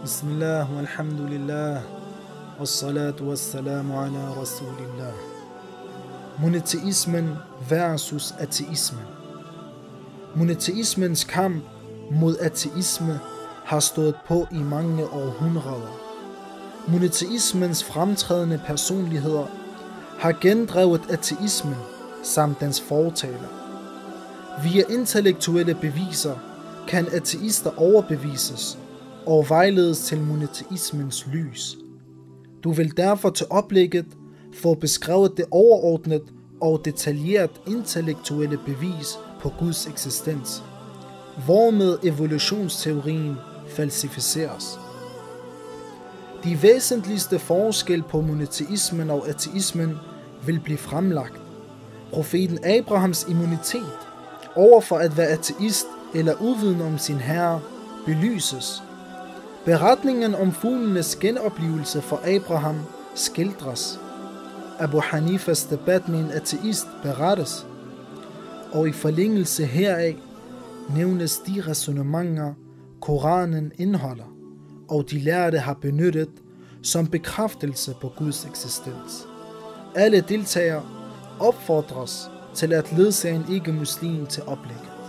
Bismillah, walhamdulillah, wassalatu wassalamu ala rasulillah. Monoteismen versus ateismen. Monoteismens kamp mod ateisme har stået på i mange århundreder. Monoteismens fremtrædende personligheder har gendrevet ateismen samt dens fortaler. Via intellektuelle beviser kan ateister overbevises og vejledes til monoteismens lys. Du vil derfor til oplægget få beskrevet det overordnet og detaljeret intellektuelle bevis på Guds eksistens, hvormed evolutionsteorien falsificeres. De væsentligste forskel på monoteismen og ateismen vil blive fremlagt. Profeten Abrahams immunitet overfor at være ateist eller uvidende om sin herre belyses. Beretningen om fuglenes genoplevelse for Abraham skildres. Abu Hanifas debat med en ateist berettes. Og i forlængelse heraf nævnes de ræsonnementer, Koranen indeholder, og de lærde har benyttet som bekræftelse på Guds eksistens. Alle deltagere opfordres til at ledsage en ikke-muslim til oplægget.